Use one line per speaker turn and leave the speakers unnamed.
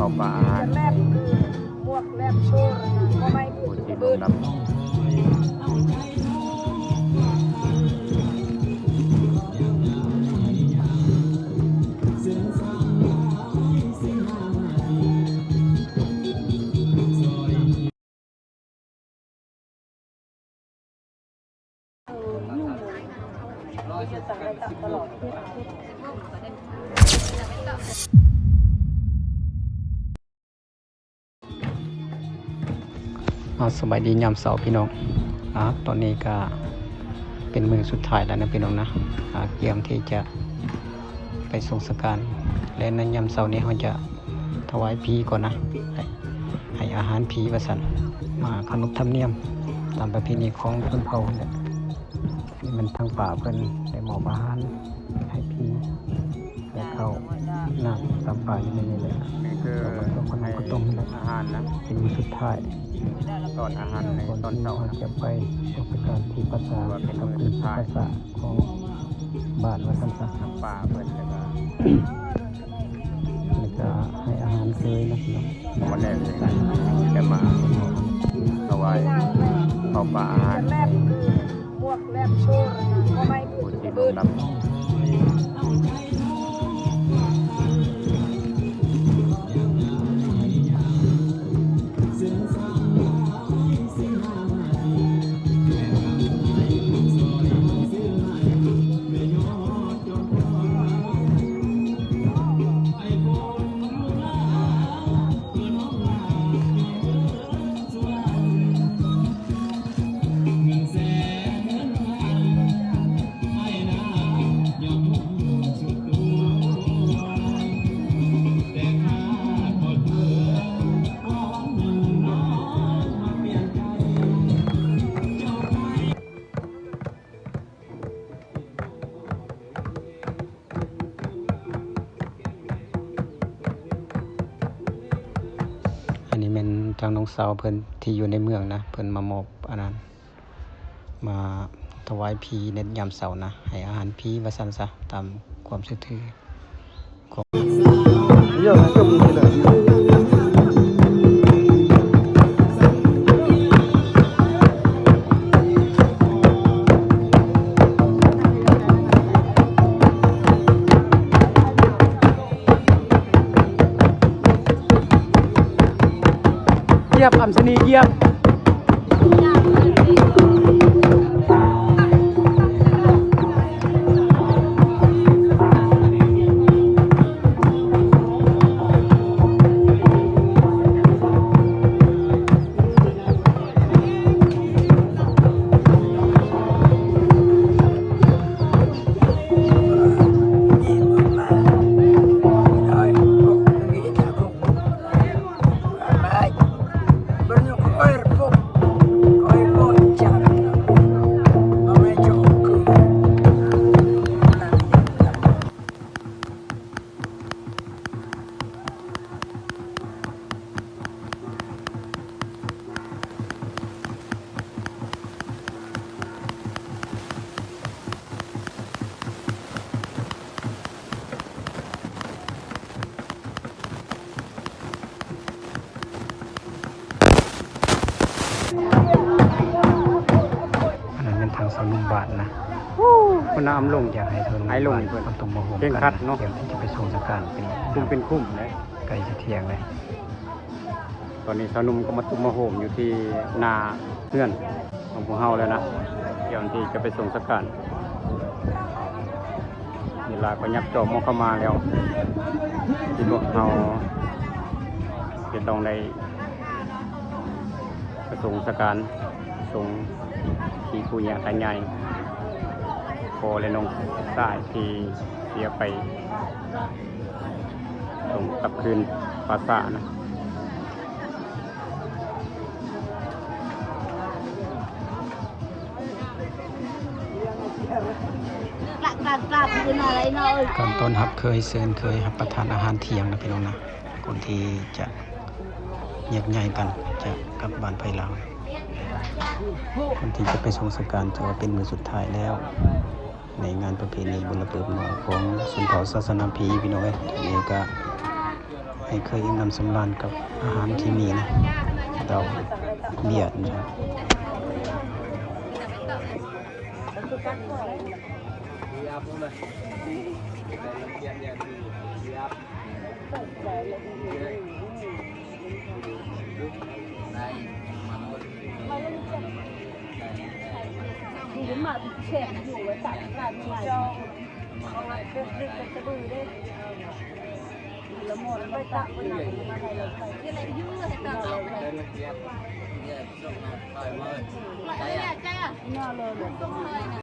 าป่าอาหาร
หมวกแลบโชว์ก็ไม่
ผู้ที่ร่วมรับ
สบายดียามเสาร์พี่น้องตอนนี้ก็เป็นมือสุดท้ายแล้วนะพี่น้องนะเตรียมที่จะไปส่งสการและในยามเสาร์นี้เขาจะถวายผีก่อนนะให้อาหารผีประสันมาขนบธรรมเนียมตามประเพณีของชนเผ่าเนี่ยนี่มันทางป่าเพิ่นได้มอบอาหารให้ผีและเข้าน้ำตามป่าอยู่ในนี้เลย
นี่คือให้อาหารนะ
เป็นมือสุดท้าย
ตอนอาหารในตอนเช้า
เราจะไปส่งสการที่ภาษา
ว่าเป็น
กับ
มือ
คือ
สุดท้าย
ภาษาของบ้านวัดสันสะ
น้ำป่าเพิ่นแล้วก็
แล้วก็ให้อาหารเคยนะพี่น้อง
มาแน่เลยจะมาถวายเข้าป่าอาหาร
แลบหมวกแลบโชว์ก็ไม่
ผู้ที่ร่วมรับ
อันนี้เป็นทางน้องสาวเพิ่นที่อยู่ในเมืองนะเพิ่นมามอบอันนั้นมาถวายผีในยามเสาร์นะให้อาหารผีว่าซั่นซะตามความเชื่อถือของ
เยอะนะจบเลย
เยียบอัมสนีเยียบอันนั้นเป็นทางสนุมบาทนะคุณน้ำลงอยากให้ทาง
ให้ลง
เพิ่นตรงมาโฮม
เข่ง
กัน
คัดเนาะ
เดี๋ยวที่จะไปส่งสการเป็น
คุ้มเป็นคุ้มเลย
ไก่จะเที่ยงเลย
ตอนนี้สาวหนุ่มก็มาตุ้มมาโฮมอยู่ที่นาเพื่อนของพวกเฮาแล้วนะเดี๋ยวที่จะไปส่งสการเวลาก็ยับจอบมองเข้ามาแล้วที่พวกเฮาจะต้องได้ไปส่งสการส่งที่ผู้ใหญ่ตาใหญ่โคและน้องสายที่เสียไปส่งกลับคืนภาษานะ
ก่อนต้นรับเคยเชิญเคยรับประทานอาหารเที่ยงนะพี่น้องนะคนที่จะแยกย้ายกันจะกลับบ้านไปลาวคนที่จะไปส่งสการถือว่าเป็นมื้อสุดท้ายแล้ว ในงานประเพณีบุญระเบิดหม้อของชนเผ่าศาสนาพีพี่น้องเอ้ยทีนี้ก็ ให้เคยอิ่มน้ำสำราญกับอาหารที่มีนะเราเบียดนะครับ
thì đến mà trẻอยู่ไว้ตัดขาดไงเขาดึกดึกจะดื้อได้แล้วหมดไปตัดไปไหนมาไหนเราไปที่ไหนยุ่งเลยตัดเราไปเนี่ยจ้าน่าเลย